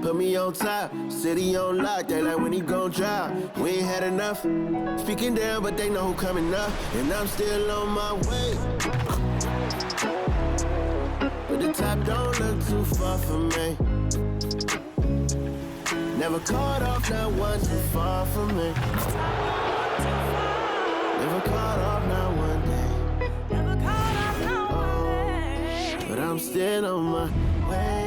put me on top. City on lock, they like when he gon' drop. We ain't had enough. Speaking down, but they know who coming up. And I'm still on my way. But the top don't look too far from me. Never caught off, not one too far from me. Never caught off, not one day. Never caught off, not one day. But I'm still on my way.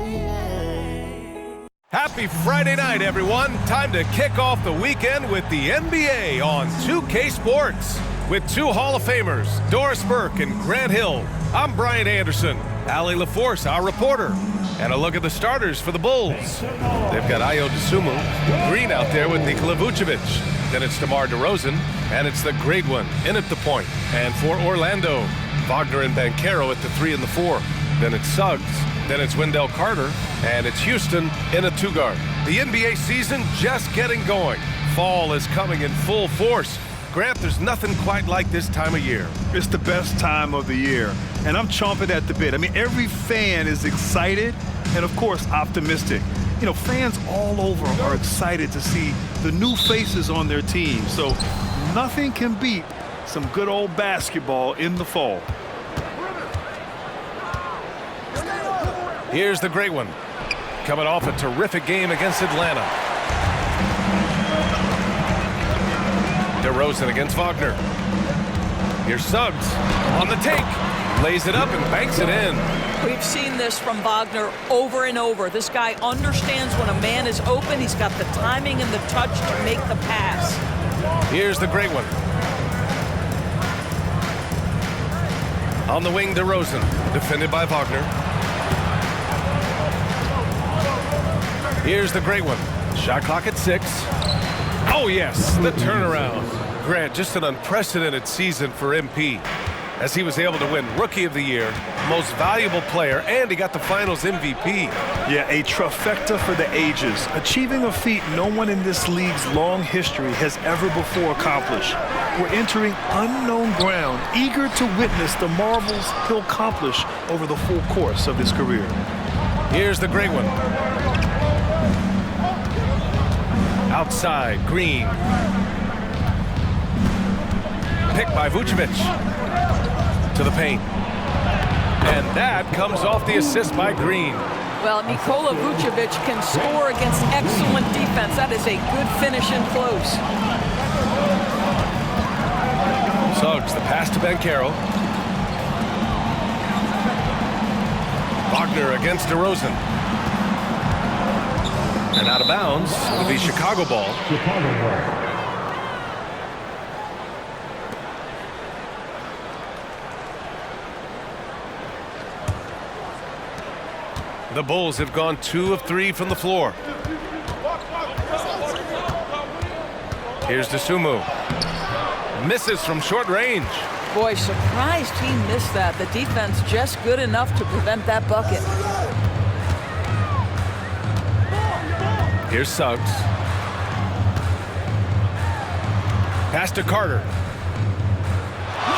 Happy Friday night, everyone. Time to kick off the weekend with the NBA on 2K Sports. With two Hall of Famers, Doris Burke and Grant Hill. I'm Brian Anderson. Allie LaForce, our reporter. And a look at the starters for the Bulls. They've got Ayo Dosunmu Green out there with Nikola Vucevic. Then it's DeMar DeRozan, and it's the great one in at the point. And for Orlando, Wagner and Banchero at the 3 and the 4. Then it's Suggs. Then it's Wendell Carter, and it's Houston in a 2-guard. The NBA season just getting going. Fall is coming in full force. Grant, there's nothing quite like this time of year. It's the best time of the year, and I'm chomping at the bit. I mean, every fan is excited and, of course, optimistic. You know, fans all over are excited to see the new faces on their team, so nothing can beat some good old basketball in the fall. Here's the great one, coming off a terrific game against Atlanta. DeRozan against Wagner. Here's Suggs on the take. Lays it up and banks it in. We've seen this from Wagner over and over. This guy understands when a man is open. He's got the timing and the touch to make the pass. Here's the great one. On the wing, DeRozan, defended by Wagner. Here's the great one. Shot clock at 6. Oh, yes, the turnaround. Grant, just an unprecedented season for MP, as he was able to win Rookie of the Year, Most Valuable Player, and he got the Finals MVP. Yeah, a trifecta for the ages, achieving a feat no one in this league's long history has ever before accomplished. We're entering unknown ground, eager to witness the marvels he'll accomplish over the full course of his career. Here's the great one. Outside, Green. Picked by Vucevic. To the paint. And that comes off the assist by Green. Well, Nikola Vucevic can score against excellent defense. That is a good finish in close. Suggs, the pass to Banchero. Wagner against DeRozan. And out of bounds, it'll be Chicago ball. The Bulls have gone 2 of 3 from the floor. Here's Dosunmu. Misses from short range. Boy, surprised he missed that. The defense just good enough to prevent that bucket. Here's Suggs. Pass to Carter.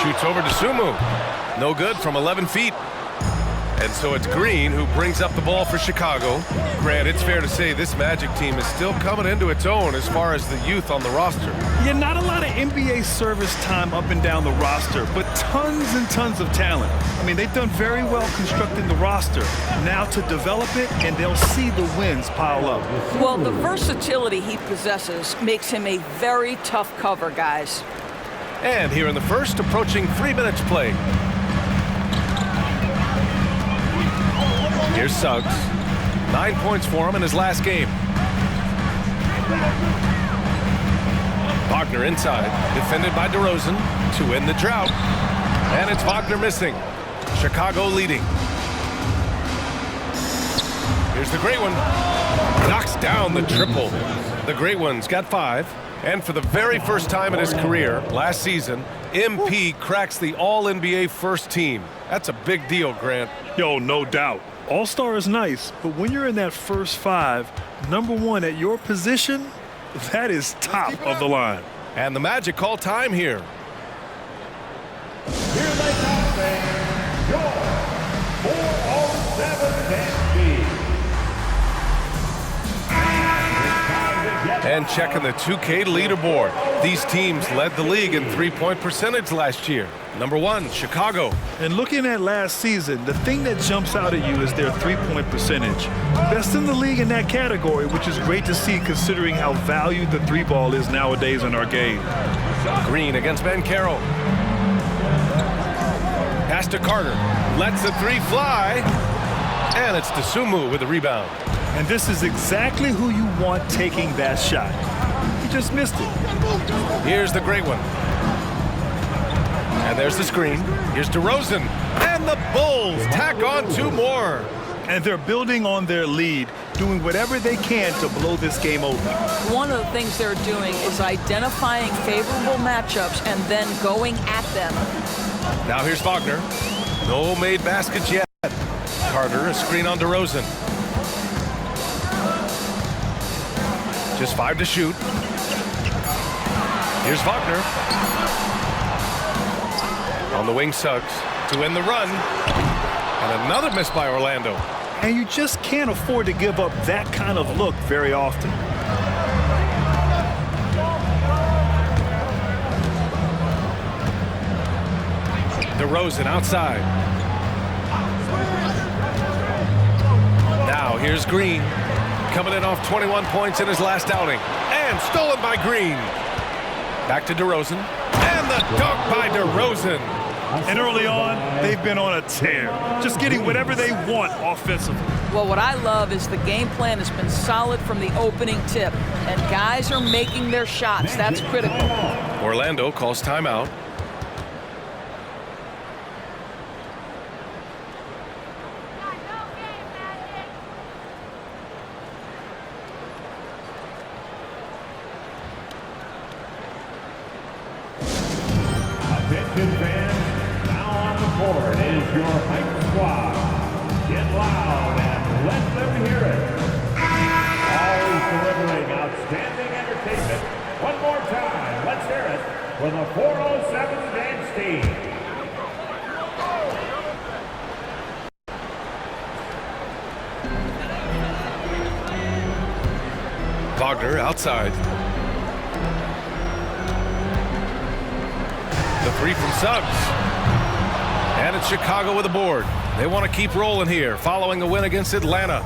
Shoots over to Dosunmu. No good from 11 feet. And so it's Green who brings up the ball for Chicago. Grant, it's fair to say this Magic team is still coming into its own as far as the youth on the roster. Yeah, not a lot of NBA service time up and down the roster, but tons and tons of talent. I mean, they've done very well constructing the roster. Now to develop it, and they'll see the wins pile up. Well, the versatility he possesses makes him a very tough cover, guys. And here in the first, approaching 3 minutes played. Here's Suggs. 9 points for him in his last game. Wagner inside, defended by DeRozan to end the drought. And it's Wagner missing. Chicago leading. Here's the great one. Knocks down the triple. The great one's got 5. And for the very first time in his career, last season, MP cracks the All-NBA first team. That's a big deal, Grant. Yo, no doubt. All-Star is nice, but when you're in that first 5, number 1 at your position, that is top of the line. And the Magic call time here. Here they come, fans. Your 407 MP. And checking the 2K leaderboard. These teams led the league in three-point percentage last year. Number 1, Chicago. And looking at last season, the thing that jumps out at you is their three-point percentage. Best in the league in that category, which is great to see considering how valued the three ball is nowadays in our game. Green against Banchero. Pass to Carter. Lets the three fly. And it's Dosunmu with the rebound. And this is exactly who you want taking that shot. He just missed it. Here's the great one. And there's the screen. Here's DeRozan. And the Bulls tack on 2 more. And they're building on their lead, doing whatever they can to blow this game open. One of the things they're doing is identifying favorable matchups and then going at them. Now here's Wagner. No made baskets yet. Carter, a screen on DeRozan. Just 5 to shoot. Here's Wagner. On the wing, Suggs to win the run. And another miss by Orlando. And you just can't afford to give up that kind of look very often. DeRozan outside. Now here's Green. Coming in off 21 points in his last outing. And stolen by Green. Back to DeRozan. And the dunk by DeRozan. And early on, they've been on a tear. Just getting whatever they want offensively. Well, what I love is the game plan has been solid from the opening tip. And guys are making their shots. That's critical. Orlando calls timeout. Attention fans, now on the court is your hype squad. Get loud and let them hear it. Always delivering outstanding entertainment. One more time, let's hear it for the 407 dance team. Wagner outside. The three from Suggs. And it's Chicago with a board. They want to keep rolling here following a win against Atlanta.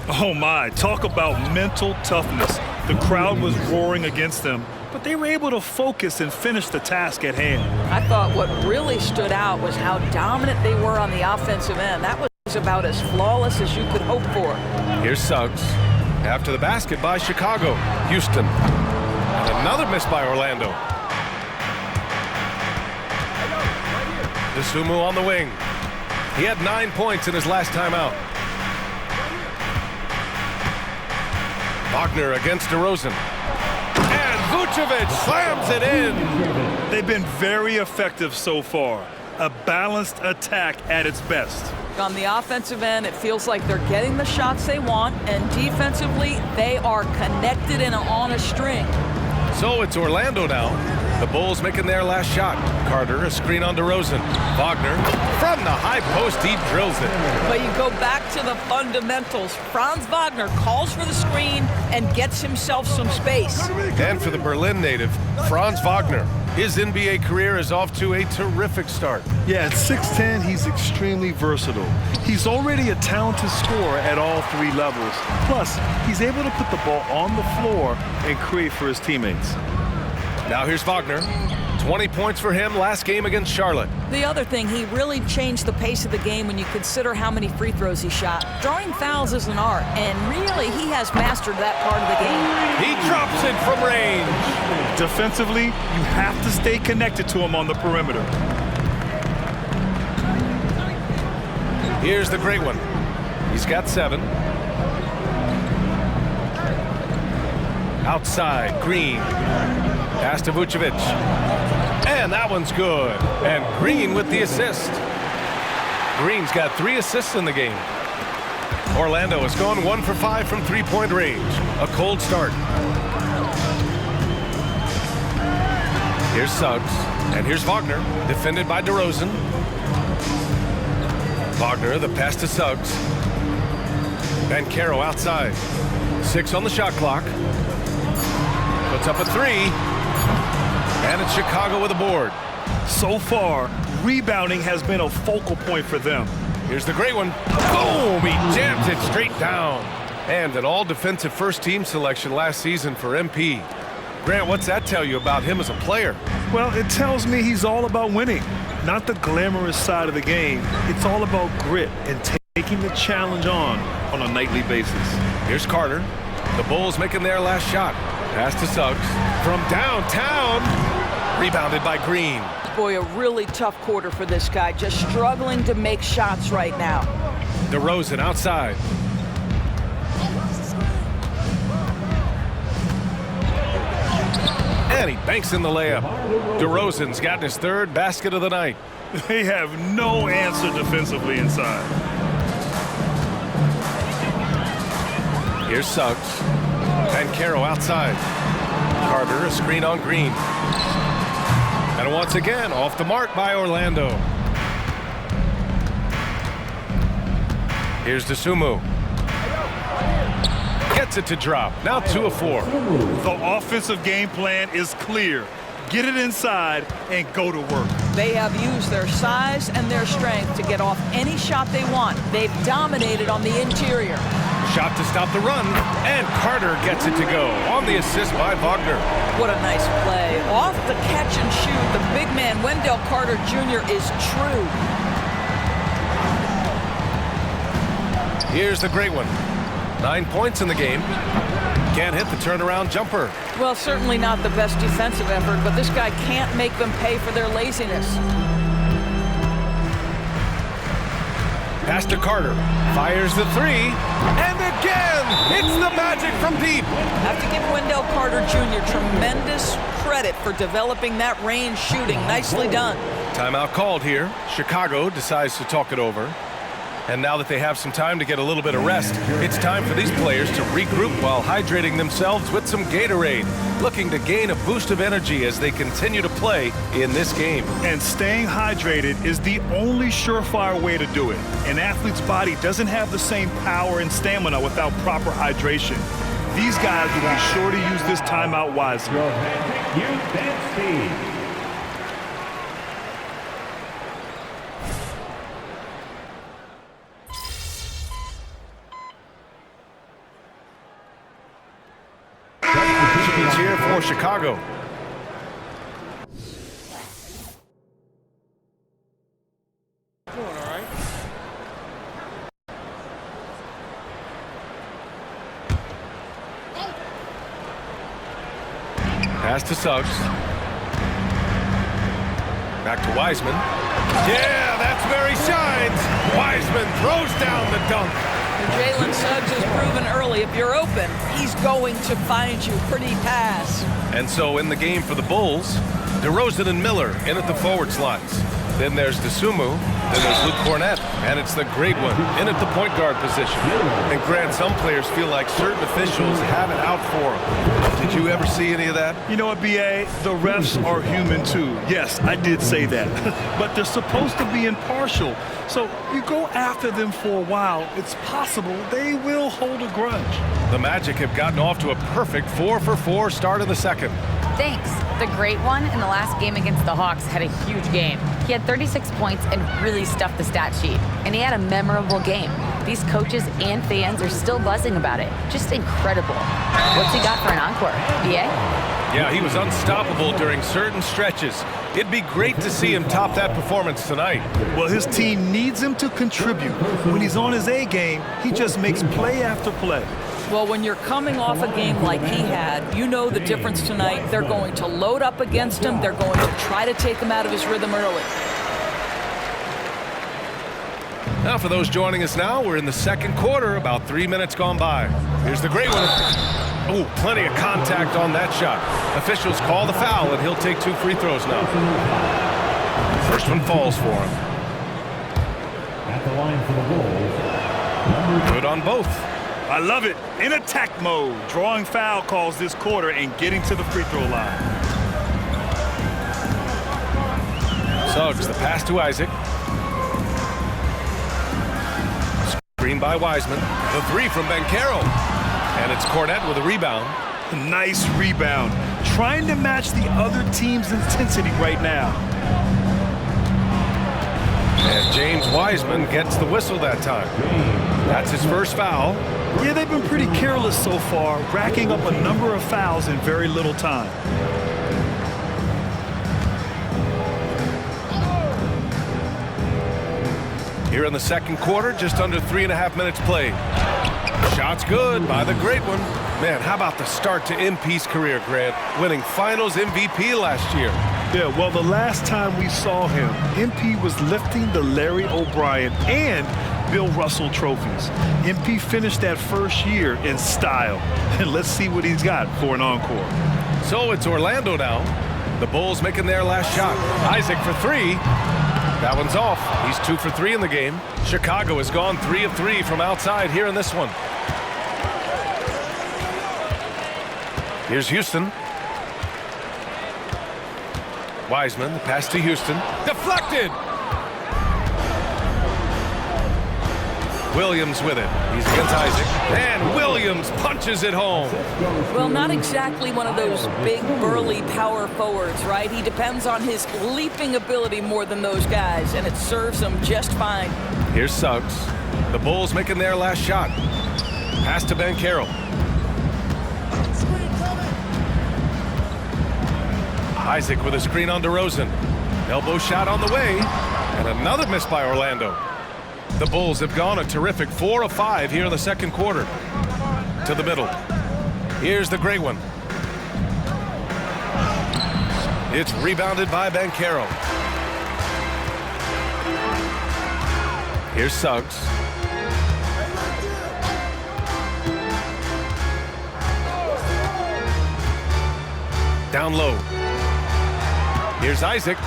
Oh my, talk about mental toughness. The crowd was roaring against them, but they were able to focus and finish the task at hand. I thought what really stood out was how dominant they were on the offensive end. That was about as flawless as you could hope for. Here's Suggs. After the basket by Chicago. Houston. And another miss by Orlando. Dosunmu on the wing. He had 9 points in his last time out. Wagner against DeRozan. And Vucevic slams it in. They've been very effective so far. A balanced attack at its best. On the offensive end, it feels like they're getting the shots they want, and defensively, they are connected and on a string. So it's Orlando now. The Bulls making their last shot. Carter, a screen on DeRozan. Wagner, from the high post, he drills it. But you go back to the fundamentals. Franz Wagner calls for the screen and gets himself some space. And for the Berlin native, Franz Wagner. His NBA career is off to a terrific start. Yeah, at 6'10", he's extremely versatile. He's already a talented scorer at all 3 levels. Plus, he's able to put the ball on the floor and create for his teammates. Now here's Wagner. 20 points for him last game against Charlotte. The other thing, he really changed the pace of the game when you consider how many free throws he shot. Drawing fouls is an art, and really, he has mastered that part of the game. He drops it from range. Defensively, you have to stay connected to him on the perimeter. Here's the great one. He's got 7. Outside, Green. Pass to Vucevic. And that one's good. And Green with the assist. Green's got 3 assists in the game. Orlando has gone 1 for 5 from three-point range. A cold start. Here's Suggs. And here's Wagner, defended by DeRozan. Wagner, the pass to Suggs. Banchero outside. 6 on the shot clock. Puts up a three. And it's Chicago with a board. So far, rebounding has been a focal point for them. Here's the great one. Boom! He jams it straight down. And an all-defensive first-team selection last season for MP. Grant, what's that tell you about him as a player? Well, it tells me he's all about winning, not the glamorous side of the game. It's all about grit and taking the challenge on a nightly basis. Here's Carter. The Bulls making their last shot. Pass to Suggs. From downtown. Rebounded by Green. Boy, a really tough quarter for this guy. Just struggling to make shots right now. DeRozan outside. And he banks in the layup. DeRozan's gotten his third basket of the night. They have no answer defensively inside. Here's Suggs. And Caro outside. Carter, a screen on Green. And once again, off the mark by Orlando. Here's DeSumo. Gets it to drop. Now 2 of 4. The offensive game plan is clear. Get it inside and go to work. They have used their size and their strength to get off any shot they want. They've dominated on the interior. Shot to stop the run, and Carter gets it to go on the assist by Wagner. What a nice play. Off the catch and shoot, the big man, Wendell Carter Jr. is true. Here's the great one. 9 points in the game. Can't hit the turnaround jumper. Well, certainly not the best defensive effort, but this guy can't make them pay for their laziness. Pass to Carter. Fires the three. And again, it's the magic from deep. Have to give Wendell Carter Jr. tremendous credit for developing that range shooting. Nicely done. Timeout called here. Chicago decides to talk it over. And now that they have some time to get a little bit of rest, it's time for these players to regroup while hydrating themselves with some Gatorade, looking to gain a boost of energy as they continue to play in this game. And staying hydrated is the only surefire way to do it. An athlete's body doesn't have the same power and stamina without proper hydration. These guys will be sure to use this timeout wisely. Your Magic Youth Dance Team. Here for Chicago. Doing all right. Pass to Suggs. Back to Wiseman. Yeah, that's where he shines. Wiseman throws down the dunk. Jalen Suggs has proven early, if you're open, he's going to find you. Pretty pass. And so in the game for the Bulls, DeRozan and Miller in at the forward slots. Then there's DeSumo. Then there's Luke Cornett. And it's the great one in at the point guard position. And Grant, some players feel like certain officials have it out for them. Did you ever see any of that? You know what, B.A.? The refs are human too. Yes, I did say that. But they're supposed to be impartial. So you go after them for a while, it's possible they will hold a grudge. The Magic have gotten off to a perfect 4-for-4 start in the second. Thanks. The great one in the last game against the Hawks had a huge game. He had 36 points and really stuffed the stat sheet. And he had a memorable game. These coaches and fans are still buzzing about it. Just incredible. What's he got for an encore? BA? Yeah, he was unstoppable during certain stretches. It'd be great to see him top that performance tonight. Well, his team needs him to contribute. When he's on his A game, he just makes play after play. Well, when you're coming off a game like he had, you know the difference tonight. They're going to load up against him. They're going to try to take him out of his rhythm early. Now, for those joining us now, we're in the second quarter, about 3 minutes gone by. Here's the great one. Oh, plenty of contact on that shot. Officials call the foul, and he'll take 2 free throws now. First one falls for him. At the line for the Bulls. Good on both. I love it. In attack mode, drawing foul calls this quarter and getting to the free throw line. Suggs, the pass to Isaac. Screen by Wiseman. The three from Banchero. And it's Cornett with a rebound. Nice rebound. Trying to match the other team's intensity right now. And James Wiseman gets the whistle that time. That's his first foul. Yeah, they've been pretty careless so far, racking up a number of fouls in very little time. Here in the second quarter, just under 3.5 minutes played. Shot's good by the great one. Man, how about the start to MP's career, Grant? Winning Finals MVP last year. Yeah, well, the last time we saw him, MP was lifting the Larry O'Brien and Bill Russell trophies. MP finished that first year in style. And let's see what he's got for an encore. So it's Orlando now. The Bulls making their last shot. Isaac for three. That one's off. He's 2 for 3 in the game. Chicago has gone 3 of 3 from outside here in this one. Here's Houston. Wiseman, the pass to Houston. Deflected! Williams with it. He's against Isaac. And Williams punches it home. Well, not exactly one of those big, burly power forwards, right? He depends on his leaping ability more than those guys, and it serves him just fine. Here's Suggs. The Bulls making their last shot. Pass to Banchero. Isaac with a screen on DeRozan. Elbow shot on the way. And another miss by Orlando. The Bulls have gone a terrific 4 of 5 here in the second quarter. To the middle. Here's the great one. It's rebounded by Banchero. Here's Suggs. Down low. Here's Isaac.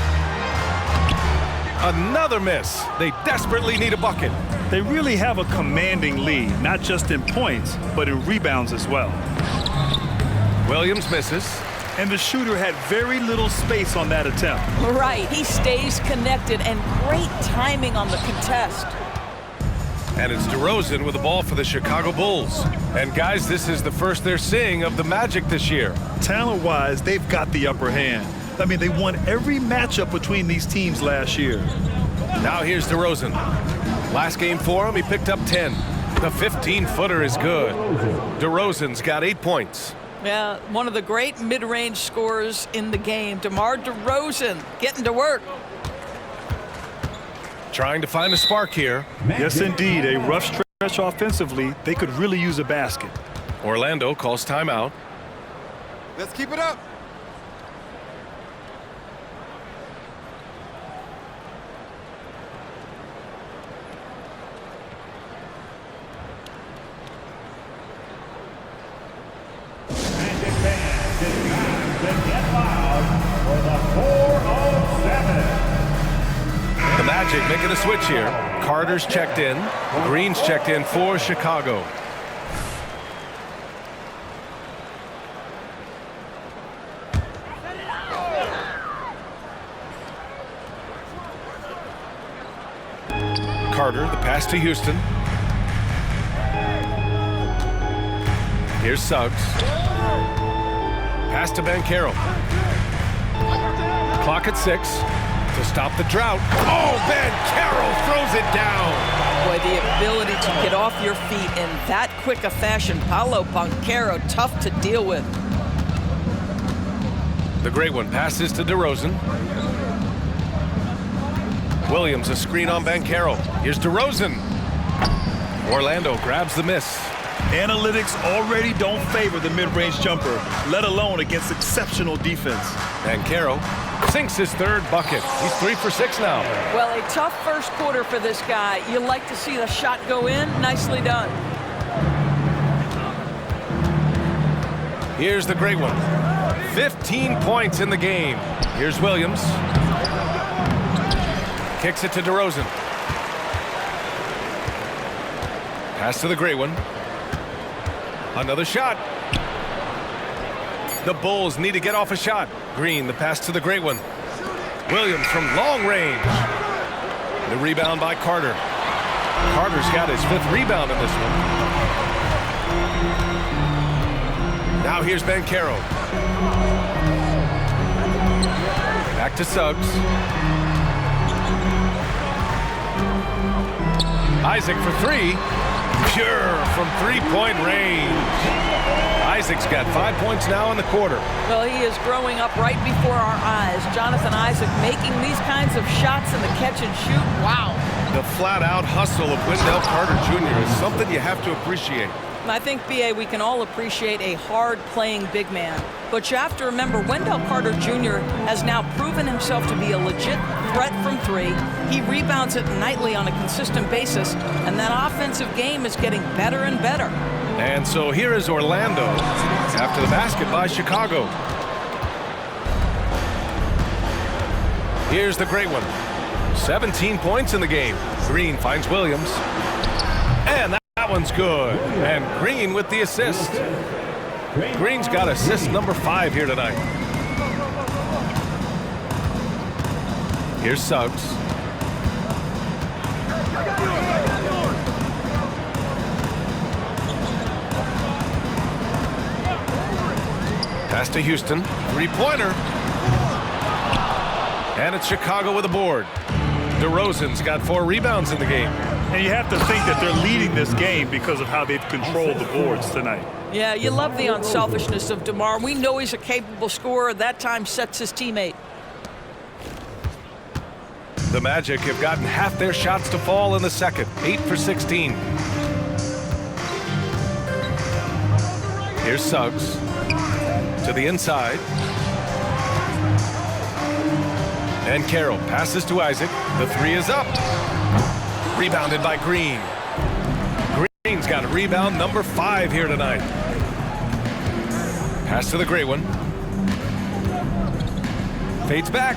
Another miss. They desperately need a bucket. They really have a commanding lead, not just in points, but in rebounds as well. Williams misses. And the shooter had very little space on that attempt. Right, he stays connected, and great timing on the contest. And it's DeRozan with the ball for the Chicago Bulls. And guys, this is the first they're seeing of the Magic this year. Talent-wise, they've got the upper hand. I mean, they won every matchup between these teams last year. Now here's DeRozan. Last game for him, he picked up 10. The 15-footer is good. DeRozan's got 8 points. Yeah, one of the great mid-range scorers in the game, DeMar DeRozan, getting to work. Trying to find a spark here. Yes, indeed. A rough stretch offensively. They could really use a basket. Orlando calls timeout. Let's keep it up. Magic fans, it's time to get loud for the 407. The Magic making a switch here. Carter's checked in. Green's checked in for Chicago. Carter, the pass to Houston. Here's Suggs. Pass to Banchero. Clock at 6 to stop the drought. Oh, Banchero throws it down. Boy, the ability to get off your feet in that quick a fashion, Paolo Banchero, tough to deal with. The great one passes to DeRozan. Williams, a screen on Banchero. Here's DeRozan. Orlando grabs the miss. Analytics already don't favor the mid-range jumper, let alone against exceptional defense. Banchero sinks his third bucket. He's 3 for 6 now. Well, a tough first quarter for this guy. You like to see the shot go in. Nicely done. Here's the great one. 15 points in the game. Here's Williams. Kicks it to DeRozan. Pass to the great one. Another shot. The Bulls need to get off a shot. Green, the pass to the great one. Williams from long range. The rebound by Carter. Carter's got his 5th rebound in this one. Now here's Banchero. Back to Suggs. Isaac for three. Pure from three-point range. Isaac's got 5 points now in the quarter. Well, he is growing up right before our eyes. Jonathan Isaac making these kinds of shots in the catch and shoot. Wow. The flat-out hustle of Wendell Carter Jr. is something you have to appreciate. I think, B.A., we can all appreciate a hard-playing big man. But you have to remember, Wendell Carter Jr. has now proven himself to be a legit threat from three. He rebounds it nightly on a consistent basis, and that offensive game is getting better and better. And so here is Orlando after the basket by Chicago. Here's the great one. 17 points in the game. Green finds Williams. And that one's good. And Green with the assist. Green's got assist number 5 here tonight. Here's Suggs. Pass to Houston. Three-pointer. And it's Chicago with a board. DeRozan's got 4 rebounds in the game. And you have to think that they're leading this game because of how they've controlled the boards tonight. Yeah, you love the unselfishness of DeMar. We know he's a capable scorer. That time sets his teammate. The Magic have gotten half their shots to fall in the second. 8 for 16. Here's Suggs. To the inside. And Carroll passes to Isaac. The 3 is up. Rebounded by Green. Green's got a rebound number 5 here tonight. Pass to the great one. Fades back.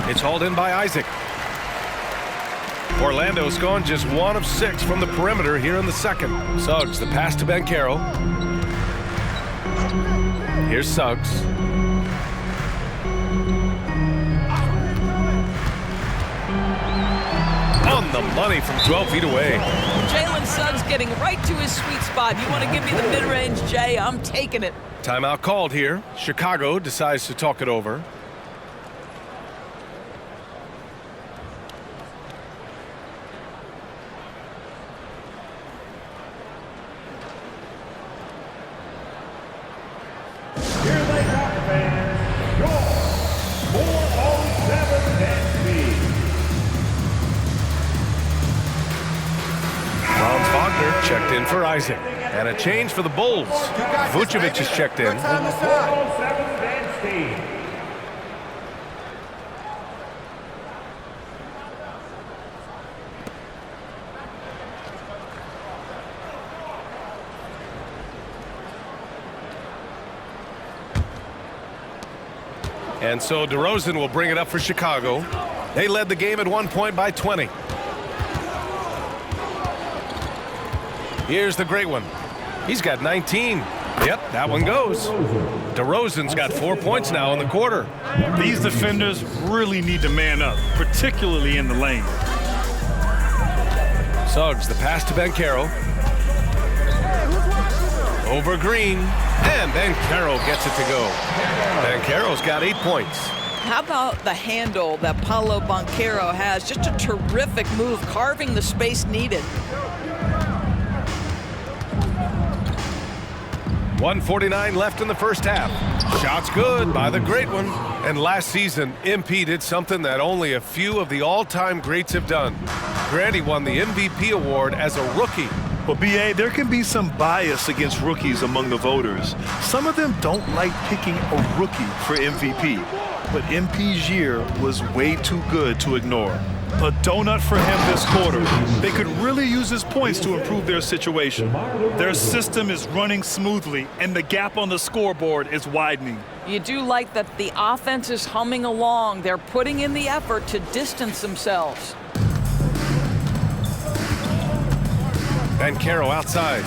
It's hauled in by Isaac. Orlando's gone just 1 of 6 from the perimeter here in the second. Suggs, the pass to Banchero. Here's Suggs. On the money from 12 feet away. Jalen Suggs getting right to his sweet spot. You want to give me the mid-range, Jay? I'm taking it. Timeout called here. Chicago decides to talk it over. Here they come, fans. Your 407 NB. Franz Wagner checked in for Isaac. And a change for the Bulls. Vucevic is checked in. 407 NB. And so DeRozan will bring it up for Chicago. They led the game at 1 point by 20. Here's the great one. He's got 19. Yep, that one goes. DeRozan's got 4 points now in the quarter. These defenders really need to man up, particularly in the lane. Suggs, the pass to Banchero. Over Green. And Banchero gets it to go. Banchero's got 8 points. How about the handle that Paolo Banchero has? Just a terrific move, carving the space needed. 1:49 left in the first half. Shots good by the great one. And last season, MP did something that only a few of the all-time greats have done. Grady won the MVP award as a rookie. Well, B.A., there can be some bias against rookies among the voters. Some of them don't like picking a rookie for MVP. But MP's year was way too good to ignore. A donut for him this quarter. They could really use his points to improve their situation. Their system is running smoothly, and the gap on the scoreboard is widening. You do like that the offense is humming along. They're putting in the effort to distance themselves. Banchero outside.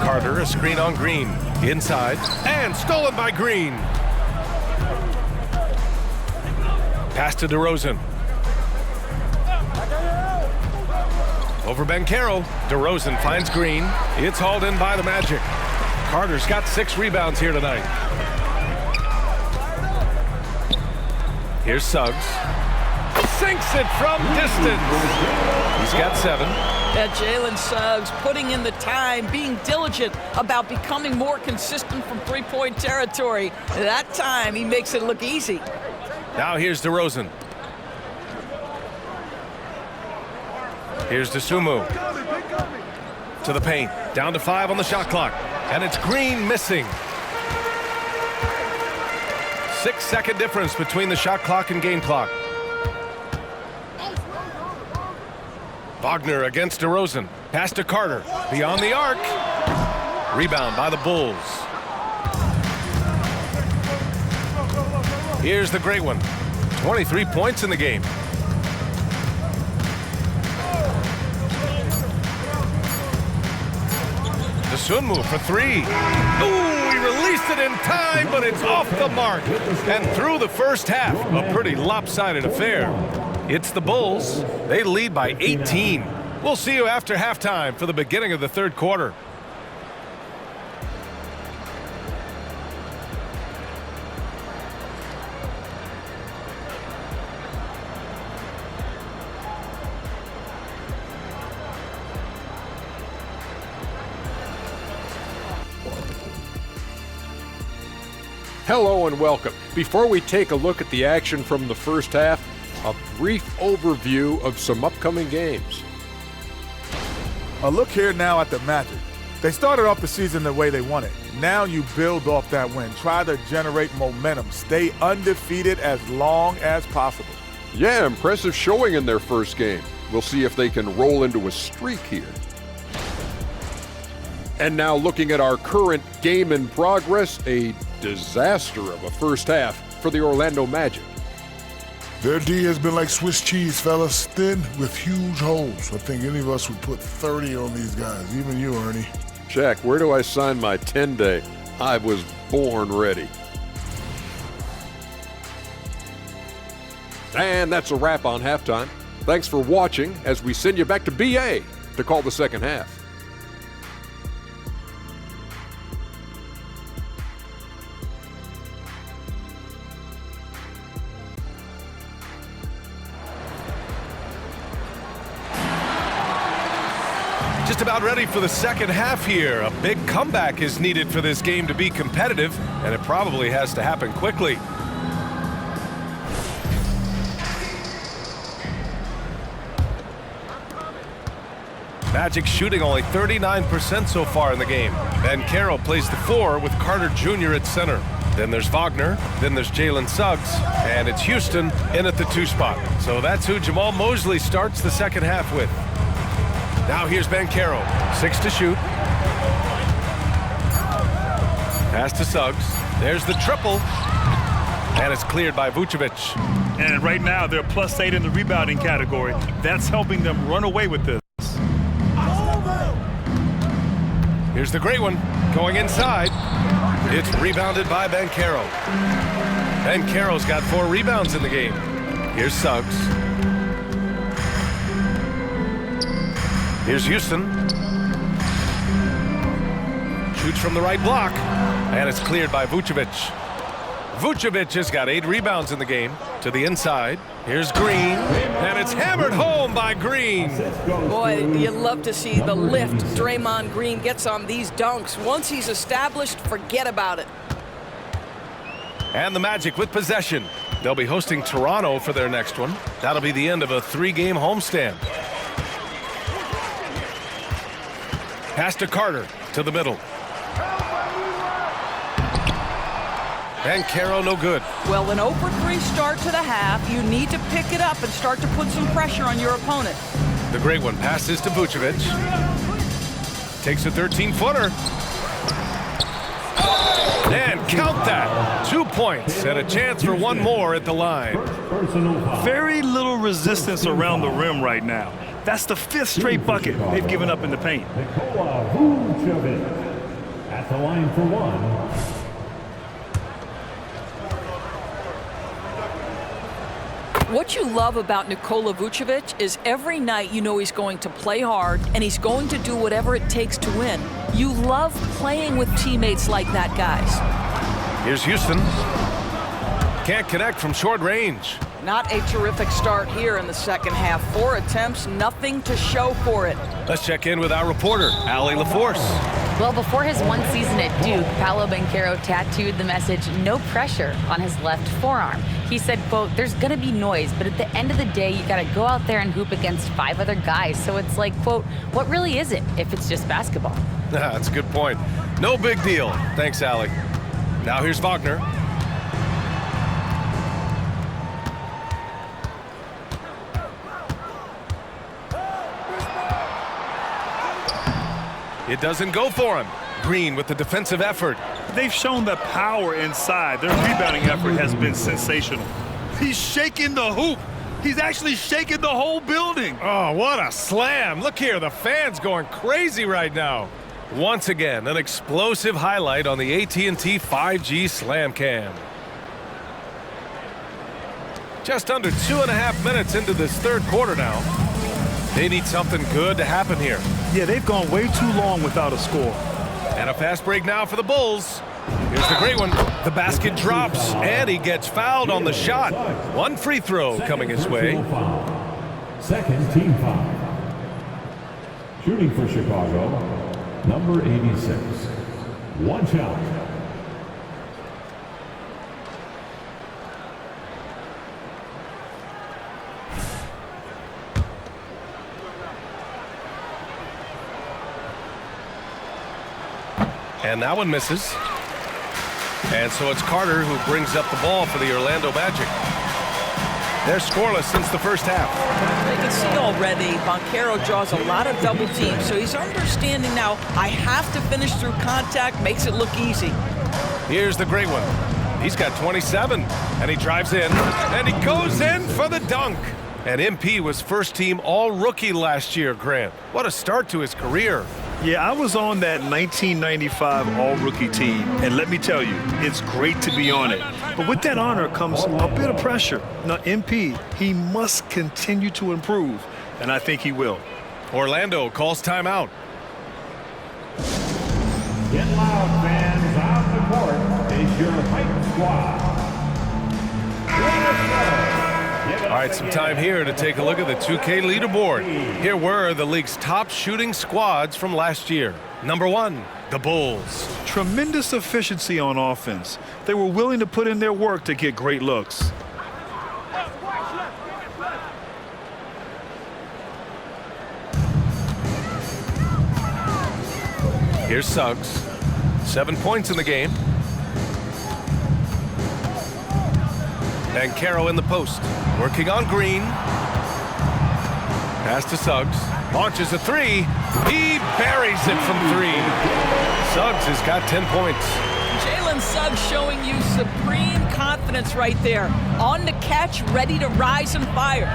Carter, a screen on Green. Inside, and stolen by Green. Pass to DeRozan. Over Banchero. DeRozan finds Green. It's hauled in by the Magic. Carter's got 6 rebounds here tonight. Here's Suggs. Sinks it from distance. He's got 7. Jalen Suggs putting in the time, being diligent about becoming more consistent from three-point territory. That time, he makes it look easy. Now here's DeRozan. Here's DeSumo. To the paint. Down to 5 on the shot clock. And it's Green missing. 6-second difference between the shot clock and game clock. Wagner against DeRozan. Pass to Carter. Beyond the arc. Rebound by the Bulls. Here's the great one. 23 points in the game. Dosunmu for 3. Ooh, he released it in time, but it's off the mark. And through the first half, a pretty lopsided affair. It's the Bulls. They lead by 18. We'll see you after halftime for the beginning of the third quarter. Hello and welcome. Before we take a look at the action from the first half, a brief overview of some upcoming games. A look here now at the Magic. They started off the season the way they wanted. Now you build off that win. Try to generate momentum. Stay undefeated as long as possible. Yeah, impressive showing in their first game. We'll see if they can roll into a streak here. And now looking at our current game in progress, a disaster of a first half for the Orlando Magic. Their D has been like Swiss cheese, fellas. Thin with huge holes. I think any of us would put 30 on these guys, even you, Ernie. Shaq, where do I sign my 10-day? I was born ready. And that's a wrap on halftime. Thanks for watching as we send you back to BA to call the second half. Just about ready for the second half here. A big comeback is needed for this game to be competitive, and it probably has to happen quickly. Magic shooting only 39% so far in the game. Banchero plays the 4 with Carter Jr. at center. Then there's Wagner, then there's Jalen Suggs, and it's Houston in at the 2 spot. So that's who Jamal Mosley starts the second half with. Now here's Banchero, 6 to shoot. Pass to Suggs. There's the triple. And it's cleared by Vucevic. And right now they're +8 in the rebounding category. That's helping them run away with this. Here's the great one, going inside. It's rebounded by Banchero. Banchero's got 4 rebounds in the game. Here's Suggs. Here's Houston. Shoots from the right block, and it's cleared by Vucevic. Vucevic has got 8 rebounds in the game. To the inside. Here's Green, and it's hammered home by Green. Boy, you love to see the lift Draymond Green gets on these dunks. Once he's established, forget about it. And the Magic with possession. They'll be hosting Toronto for their next one. That'll be the end of a 3-game homestand. Pass to Carter, to the middle. Banchero no good. Well, an 0-for-3 start to the half. You need to pick it up and start to put some pressure on your opponent. The great one passes to Vucevic. Takes a 13-footer. And count that. 2 points and a chance for one more at the line. Very little resistance around the rim right now. That's the 5th straight bucket they've given up in the paint. Nikola Vucevic at the line for 1. What you love about Nikola Vucevic is every night you know he's going to play hard and he's going to do whatever it takes to win. You love playing with teammates like that, guys. Here's Houston. Can't connect from short range. Not a terrific start here in the second half. 4 attempts, nothing to show for it. Let's check in with our reporter, Allie LaForce. Well, before his one season at Duke, Paolo Banchero tattooed the message, "No pressure," on his left forearm. He said, quote, "There's going to be noise, but at the end of the day, you got to go out there and hoop against 5 other guys. So it's like, quote, what really is it if it's just basketball?" That's a good point. No big deal. Thanks, Allie. Now here's Wagner. It doesn't go for him. Green with the defensive effort. They've shown the power inside. Their rebounding effort has been sensational. He's shaking the hoop. He's actually shaking the whole building. Oh, what a slam. Look here, the fans going crazy right now. Once again, an explosive highlight on the AT&T 5G Slam Cam. Just under 2.5 minutes into this third quarter now. They need something good to happen here. Yeah, they've gone way too long without a score. And a fast break now for the Bulls. Here's the great one. The basket drops, and he gets fouled on the shot. One free throw coming his way. Second team foul. Shooting for Chicago, number 86. One shot. And that one misses. And so it's Carter who brings up the ball for the Orlando Magic. They're scoreless since the first half. You can see already Banchero draws a lot of double teams, so he's understanding now, I have to finish through contact, makes it look easy. Here's the great one. He's got 27, and he drives in, and he goes in for the dunk. And MP was first team all-rookie last year, Grant. What a start to his career. Yeah, I was on that 1995 all-rookie team, and let me tell you, it's great to be on it. But with that honor comes a bit of pressure. Now, MP, he must continue to improve, and I think he will. Orlando calls timeout. Get loud, fans. On the court is your Hype Squad. All right, some time here to take a look at the 2K leaderboard. Here were the league's top shooting squads from last year. Number 1, the Bulls. Tremendous efficiency on offense. They were willing to put in their work to get great looks. Here's Suggs. 7 points in the game. Banchero in the post. Working on Green. Pass to Suggs. Launches a three. He buries it from 3. Suggs has got 10 points. Jalen Suggs showing you supreme confidence right there. On the catch, ready to rise and fire.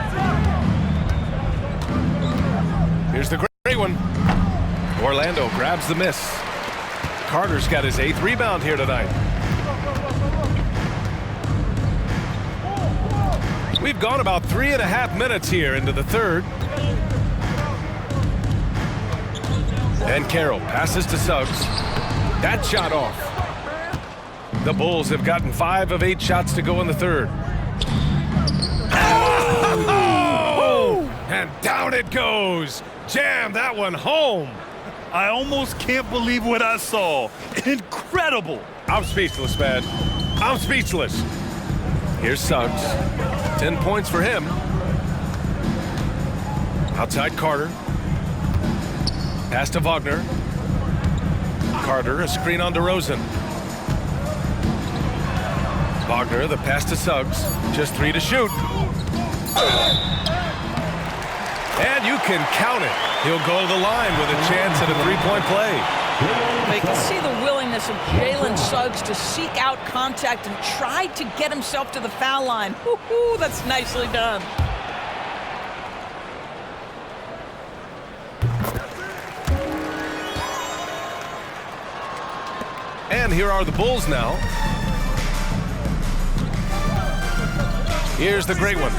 Here's the great one. Orlando grabs the miss. Carter's got his 8th rebound here tonight. We've gone about 3.5 minutes here into the third. And Carroll passes to Suggs. That shot off. The Bulls have gotten 5 of 8 shots to go in the third. Oh! And down it goes. Jam that one home. I almost can't believe what I saw. Incredible. I'm speechless, man. I'm speechless. Here's Suggs. 10 points for him. Outside Carter. Pass to Wagner. Carter, a screen on DeRozan. Wagner, the pass to Suggs. Just 3 to shoot. And you can count it. He'll go to the line with a chance at a 3-point play. They can see the willingness of Jalen Suggs to seek out contact and try to get himself to the foul line. Woo-hoo, that's nicely done. And here are the Bulls now. Here's the great one.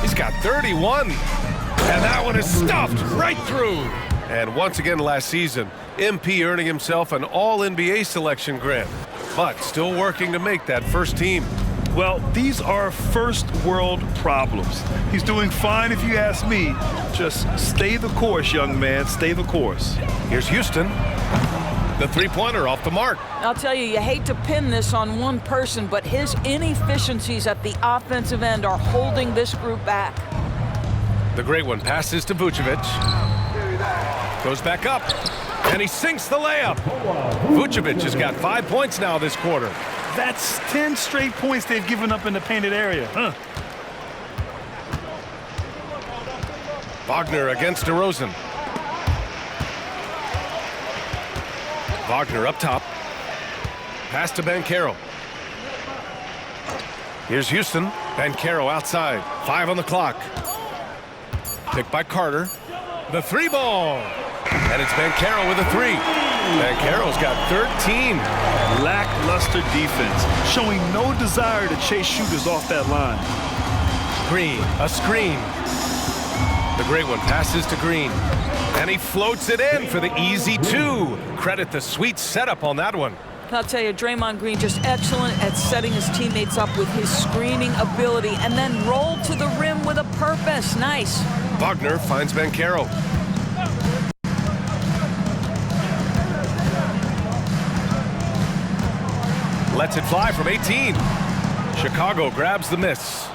He's got 31. And that one is stuffed right through. And once again last season, MP earning himself an All-NBA selection, Grant. But still working to make that first team. Well, these are first world problems. He's doing fine if you ask me. Just stay the course, young man. Stay the course. Here's Houston. The three-pointer off the mark. I'll tell you, you hate to pin this on one person, but his inefficiencies at the offensive end are holding this group back. The great one passes to Vucevic. Goes back up. And he sinks the layup. Vucevic has got 5 points now this quarter. That's 10 straight points they've given up in the painted area. Wagner against DeRozan. Wagner up top. Pass to Banchero. Here's Houston. Banchero outside. 5 on the clock. Picked by Carter. The three ball. And it's Banchero with a three. Banchero's got 13. Lackluster defense, showing no desire to chase shooters off that line. Green, a screen. The great one passes to Green. And he floats it in for the easy two. Credit the sweet setup on that one. I'll tell you, Draymond Green just excellent at setting his teammates up with his screening ability and then roll to the rim with a purpose. Nice. Wagner finds Banchero. Lets it fly from 18. Chicago grabs the miss.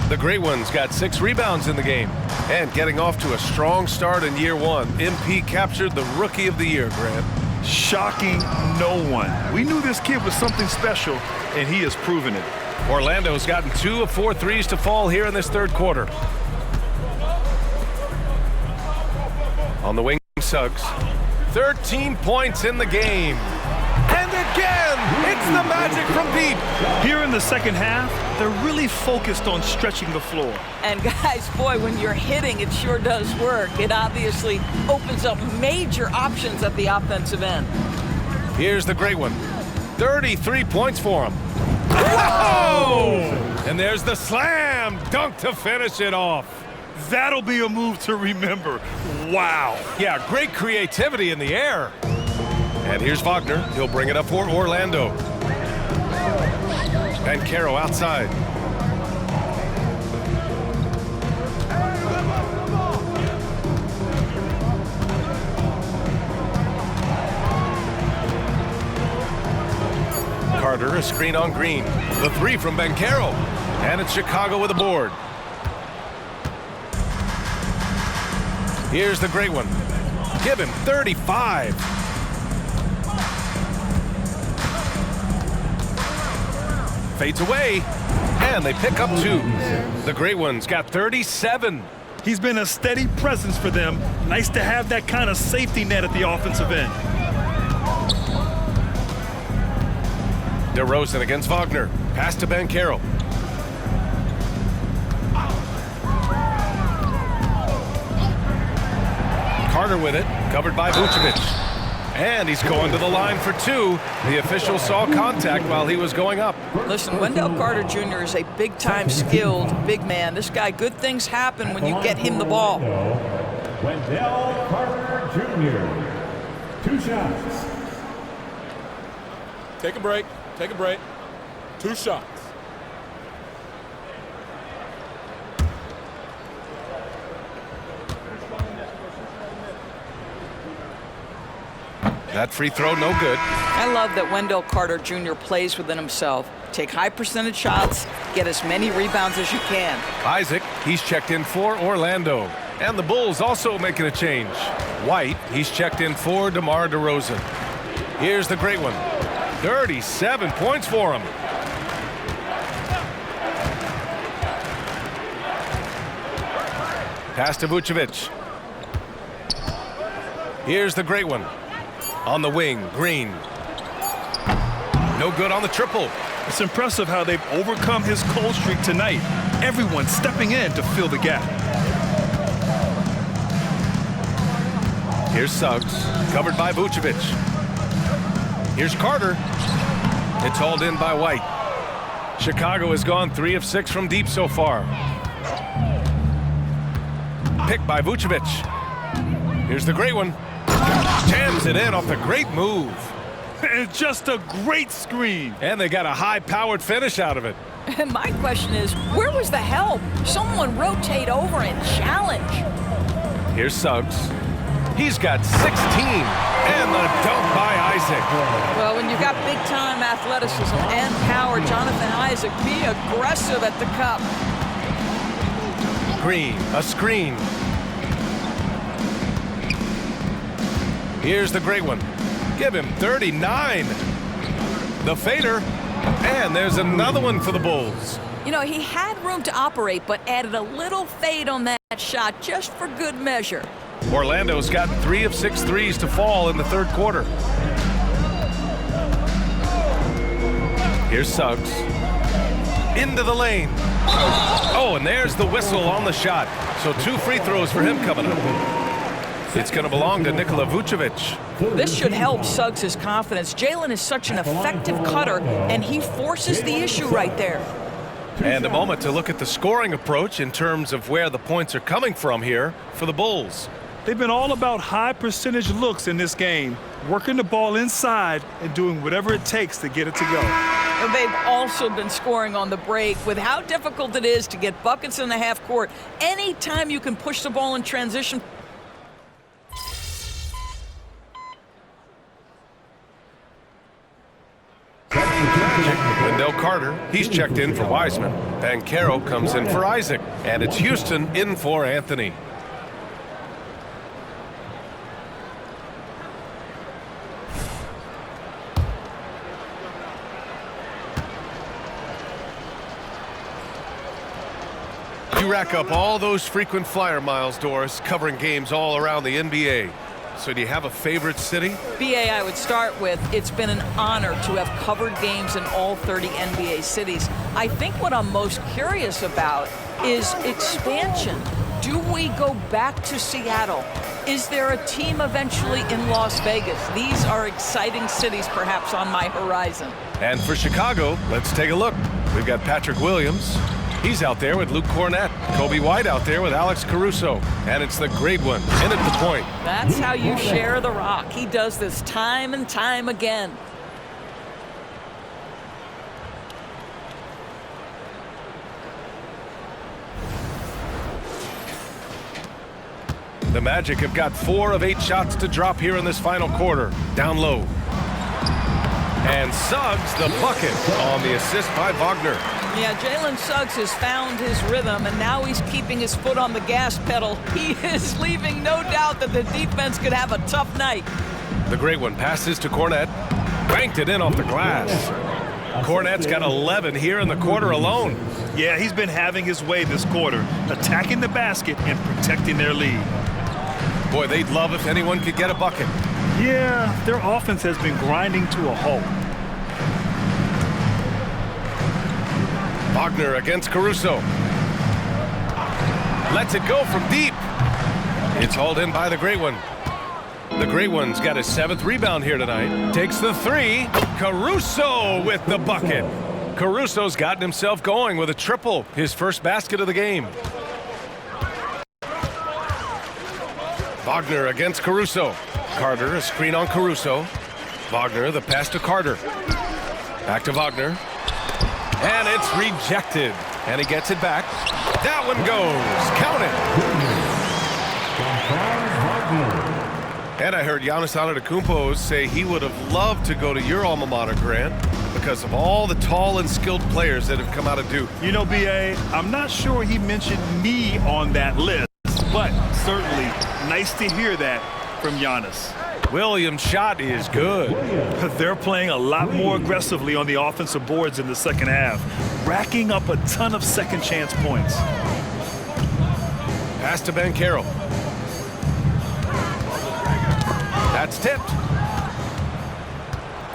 The Great Ones got 6 rebounds in the game. And getting off to a strong start in year one, MP captured the Rookie of the Year, Grant. Shocking no one. We knew this kid was something special, and he has proven it. Orlando's gotten 2 of 4 threes to fall here in this third quarter. On the wing, Suggs. 13 points in the game. And again, it's the magic from Pete. Here in the second half, they're really focused on stretching the floor. And guys, boy, when you're hitting, it sure does work. It obviously opens up major options at the offensive end. Here's the great one. 33 points for him. Whoa! And there's the slam dunk to finish it off. That'll be a move to remember. Wow. Yeah, great creativity in the air. And here's Wagner. He'll bring it up for Orlando. Banchero outside. Carter, a screen on Green. The three from Banchero. And it's Chicago with a board. Here's the great one. Give him 35. Fades away, and they pick up 2. The Great Ones got 37. He's been a steady presence for them. Nice to have that kind of safety net at the offensive end. DeRozan against Wagner. Pass to Banchero. Carter with it, covered by Vucevic. And he's going to the line for 2. The official saw contact while he was going up. Listen, Wendell Carter Jr. is a big-time skilled big man. This guy, good things happen when you get him the ball. Wendell Carter Jr. 2 shots. Take a break. Take a break. 2 shots. That free throw, no good. I love that Wendell Carter Jr. plays within himself. Take high percentage shots, get as many rebounds as you can. Isaac, he's checked in for Orlando. And the Bulls also making a change. White, he's checked in for DeMar DeRozan. Here's the great one. 37 points for him. Pass to Vucevic. Here's the great one. On the wing, Green. No good on the triple. It's impressive how they've overcome his cold streak tonight. Everyone stepping in to fill the gap. Here's Suggs, covered by Vucevic. Here's Carter. It's hauled in by White. Chicago has gone 3 of 6 from deep so far. Picked by Vucevic. Here's the great one. Jams it in off the great move. And just a great screen. And they got a high-powered finish out of it. And my question is, where was the help? Someone rotate over and challenge. Here's Suggs. He's got 16. And the dunk by Isaac. Well, when you've got big-time athleticism and power, Jonathan Isaac, be aggressive at the cup. Green, a screen. Here's the great one. Give him 39. The fader. And there's another one for the Bulls. You know, he had room to operate, but added a little fade on that shot just for good measure. Orlando's got 3 of 6 threes to fall in the third quarter. Here's Suggs. Into the lane. Oh, and there's the whistle on the shot. So 2 free throws for him coming up. It's going to belong to Nikola Vucevic. This should help Suggs' confidence. Jalen is such an effective cutter, and he forces the issue right there. And a moment to look at the scoring approach in terms of where the points are coming from here for the Bulls. They've been all about high percentage looks in this game, working the ball inside and doing whatever it takes to get it to go. And they've also been scoring on the break. With how difficult it is to get buckets in the half court, anytime you can push the ball in transition. Wendell Carter, he's checked in for Wiseman. Banchero comes in for Isaac. And it's Houston in for Anthony. You rack up all those frequent flyer miles, Doris, covering games all around the NBA. So do you have a favorite city? BA, I would start with, it's been an honor to have covered games in all 30 NBA cities. I think what I'm most curious about is expansion. Do we go back to Seattle? Is there a team eventually in Las Vegas? These are exciting cities perhaps on my horizon. And for Chicago, let's take a look. We've got Patrick Williams. He's out there with Luke Cornett. Kobe White out there with Alex Caruso. And it's the great one in at the point. That's how you share the rock. He does this time and time again. The Magic have got 4 of 8 shots to drop here in this final quarter. Down low. And Suggs the bucket on the assist by Wagner. Yeah, Jalen Suggs has found his rhythm, and now he's keeping his foot on the gas pedal. He is leaving no doubt that the defense could have a tough night. The great one passes to Cornett. Banked it in off the glass. Cornett's got 11 here in the quarter alone. Yeah, he's been having his way this quarter, attacking the basket and protecting their lead. Boy, they'd love if anyone could get a bucket. Yeah, their offense has been grinding to a halt. Wagner against Caruso. Lets it go from deep. It's hauled in by the great one. The great one's got his 7th rebound here tonight. Takes the 3. Caruso with the bucket. Caruso's gotten himself going with a triple. His first basket of the game. Wagner against Caruso. Carter, a screen on Caruso. Wagner, the pass to Carter. Back to Wagner. And it's rejected. And he gets it back. That one goes. Count it. And I heard Giannis Antetokounmpo say he would have loved to go to your alma mater, Grant, because of all the tall and skilled players that have come out of Duke. You know, B.A., I'm not sure he mentioned me on that list, but certainly nice to hear that from Giannis. Williams' shot is good. They're playing a lot more aggressively on the offensive boards in the second half, racking up a ton of second chance points. Pass to Banchero. That's tipped.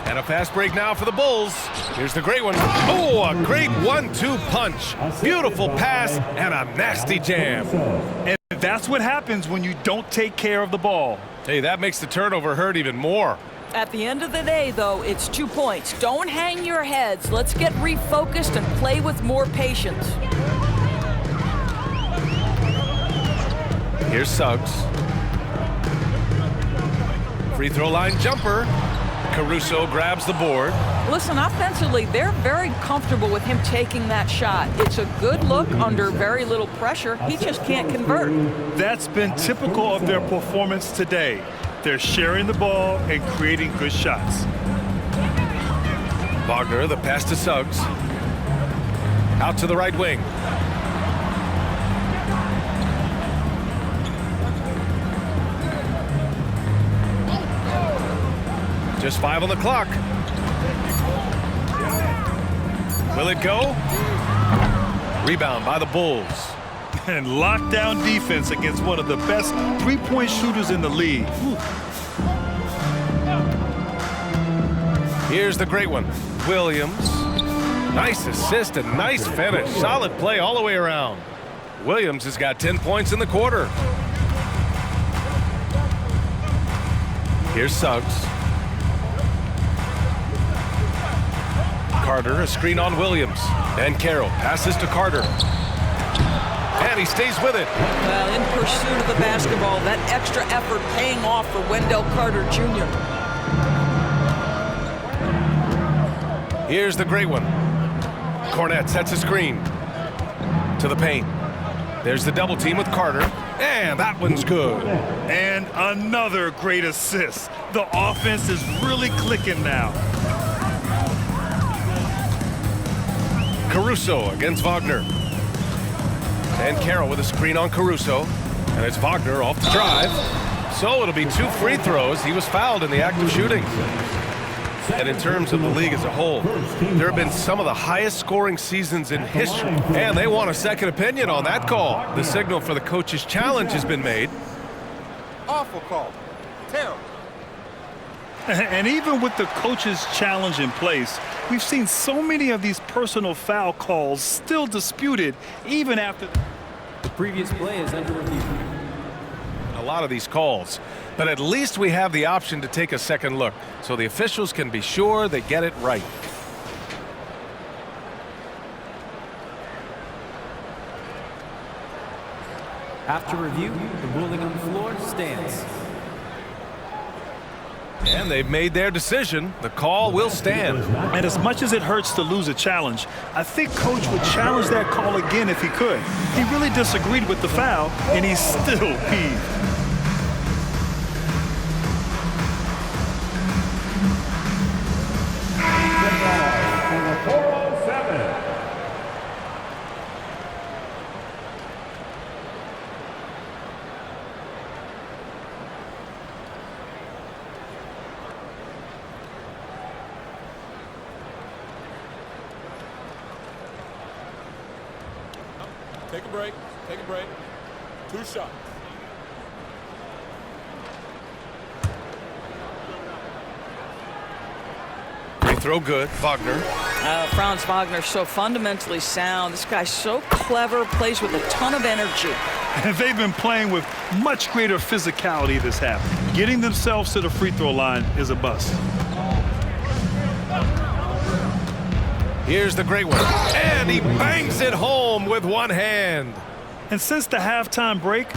And a fast break now for the Bulls. Here's the great one. Oh, a great 1-2 punch. Beautiful pass and a nasty jam. And that's what happens when you don't take care of the ball. Hey, that makes the turnover hurt even more. At the end of the day, though, it's 2 points. Don't hang your heads. Let's get refocused and play with more patience. Here's Suggs. Free throw line jumper. Caruso grabs the board. Listen, offensively, they're very comfortable with him taking that shot. It's a good look under very little pressure. He just can't convert. That's been typical of their performance today. They're sharing the ball and creating good shots. Wagner, the pass to Suggs. Out to the right wing. Just 5 on the clock. Will it go? Rebound by the Bulls. And lockdown defense against one of the best three-point shooters in the league. Here's the great one, Williams. Nice assist and nice finish. Solid play all the way around. Williams has got 10 points in the quarter. Here's Suggs. Carter, a screen on Williams. And Carroll passes to Carter. And he stays with it. Well, in pursuit of the basketball, that extra effort paying off for Wendell Carter Jr. Here's the great one. Cornette sets a screen to the paint. There's the double team with Carter. And that one's good. And another great assist. The offense is really clicking now. Caruso against Wagner. And Carroll with a screen on Caruso. And it's Wagner off the drive. So it'll be 2 free throws. He was fouled in the act of shooting. And in terms of the league as a whole, there have been some of the highest scoring seasons in history. And they want a second opinion on that call. The signal for the coach's challenge has been made. Awful call. Terrible. And even with the coach's challenge in place, we've seen so many of these personal foul calls still disputed even after the previous play is under review. A lot of these calls, but at least we have the option to take a second look so the officials can be sure they get it right. After review, the ruling on the floor stands. And they've made their decision. The call will stand. And as much as it hurts to lose a challenge, I think Coach would challenge that call again if he could. He really disagreed with the foul, and he's still peeved. Take a break. Take a break. 2 shots. Free throw good. Wagner. Franz Wagner, so fundamentally sound. This guy's so clever, plays with a ton of energy. And they've been playing with much greater physicality this half. Getting themselves to the free throw line is a bust. Here's the great one. And he bangs it home with one hand. And since the halftime break,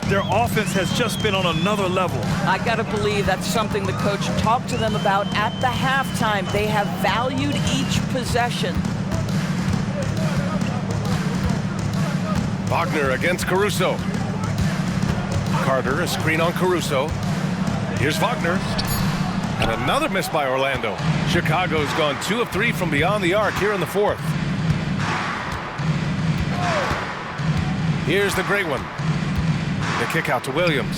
their offense has just been on another level. I got to believe that's something the coach talked to them about at the halftime. They have valued each possession. Wagner against Caruso. Carter, a screen on Caruso. Here's Wagner. And another miss by Orlando. Chicago's gone 2 of 3 from beyond the arc here in the 4th. Here's the great one. The kick out to Williams.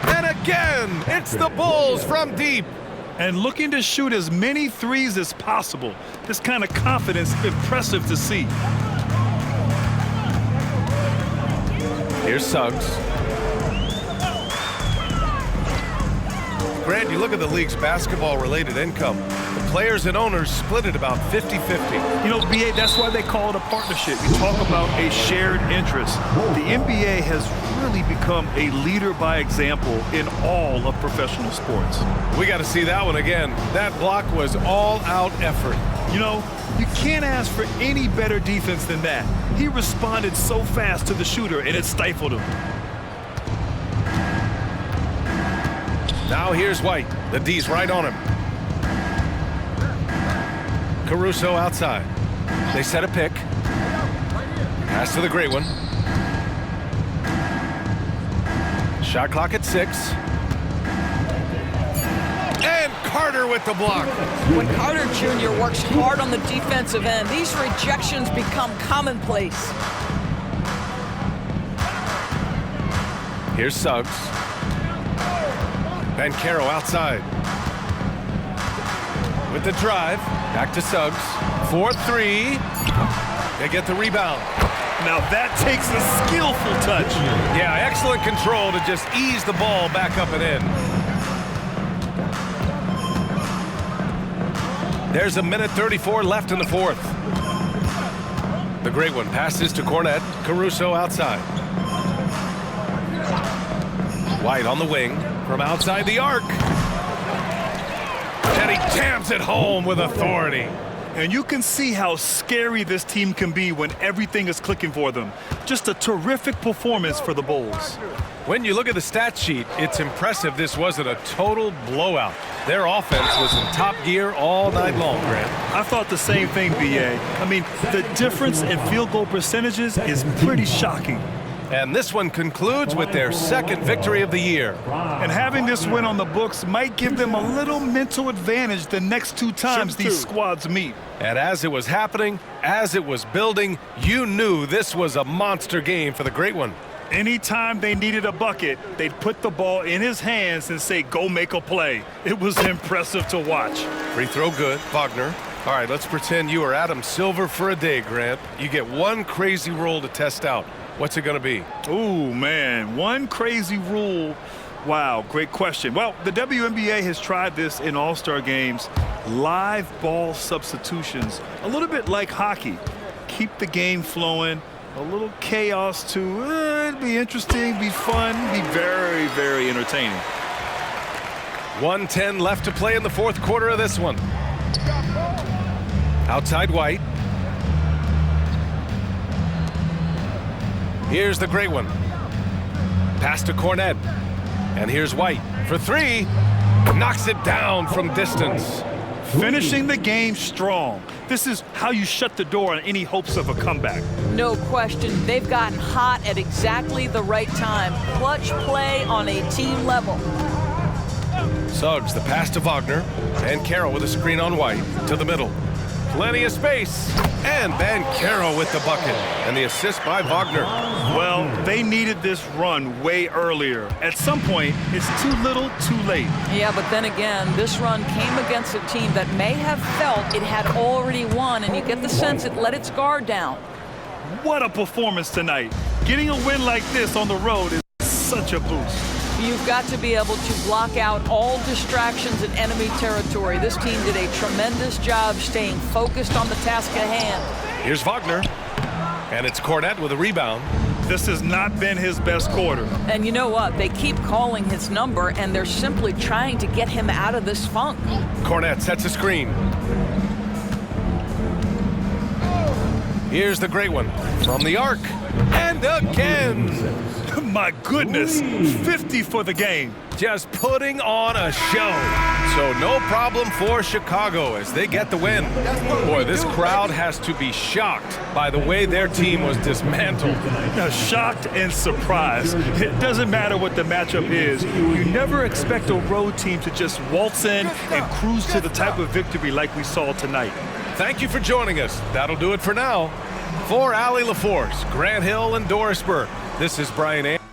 And again, it's the Bulls from deep. And looking to shoot as many threes as possible. This kind of confidence, impressive to see. Here's Suggs. Grant, you look at the league's basketball-related income. The players and owners split it about 50-50. You know, BA, that's why they call it a partnership. You talk about a shared interest. The NBA has really become a leader by example in all of professional sports. We got to see that one again. That block was all-out effort. You know, you can't ask for any better defense than that. He responded so fast to the shooter, and it stifled him. Now here's White. The D's right on him. Caruso outside. They set a pick. Pass to the great one. Shot clock at 6. And Carter with the block. When Carter Jr. works hard on the defensive end, these rejections become commonplace. Here's Suggs. Banchero outside. With the drive. Back to Suggs. 4-3. They get the rebound. Now that takes a skillful touch. Yeah, excellent control to just ease the ball back up and in. There's 1:34 left in the fourth. The great one passes to Cornette. Caruso outside. White on the wing from outside the arc. And he jams it home with authority. And you can see how scary this team can be when everything is clicking for them. Just a terrific performance for the Bulls. When you look at the stat sheet, it's impressive this wasn't a total blowout. Their offense was in top gear all night long, Grant. I thought the same thing, B.A. I mean, the difference in field goal percentages is pretty shocking. And this one concludes with their second victory of the year. And having this win on the books might give them a little mental advantage the next 2 times these squads meet. And as it was happening, as it was building, you knew this was a monster game for the great one. Anytime they needed a bucket, they'd put the ball in his hands and say, go make a play. It was impressive to watch. Free throw good, Wagner. All right, let's pretend you are Adam Silver for a day, Grant. You get one crazy rule to test out. What's it going to be? Ooh, man, one crazy rule. Wow, great question. Well, the WNBA has tried this in All-Star games. Live ball substitutions, a little bit like hockey. Keep the game flowing, a little chaos too. It'd be interesting, be fun, be very, very entertaining. 1:10 left to play in the fourth quarter of this one. Outside White. Here's the great one. Pass to Cornette. And here's White for 3. Knocks it down from distance. Finishing the game strong. This is how you shut the door on any hopes of a comeback. No question, they've gotten hot at exactly the right time. Clutch play on a team level. Suggs, the pass to Wagner. And Banchero with a screen on White to the middle. Plenty of space. And Banchero with the bucket. And the assist by Wagner. Well, they needed this run way earlier. At some point, it's too little, too late. Yeah, but then again, this run came against a team that may have felt it had already won, and you get the sense it let its guard down. What a performance tonight. Getting a win like this on the road is such a boost. You've got to be able to block out all distractions in enemy territory. This team did a tremendous job staying focused on the task at hand. Here's Wagner. And it's Cornette with a rebound. This has not been his best quarter. And you know what? They keep calling his number, and they're simply trying to get him out of this funk. Cornette sets a screen. Here's the great one from the arc. And again. My goodness, 50 for the game. Just putting on a show. So no problem for Chicago as they get the win. Boy, this crowd has to be shocked by the way their team was dismantled. Now, shocked and surprised. It doesn't matter what the matchup is. You never expect a road team to just waltz in and cruise to the type of victory like we saw tonight. Thank you for joining us. That'll do it for now. For Allie LaForce, Grant Hill, and Doris Burke, this is Brian Anderson.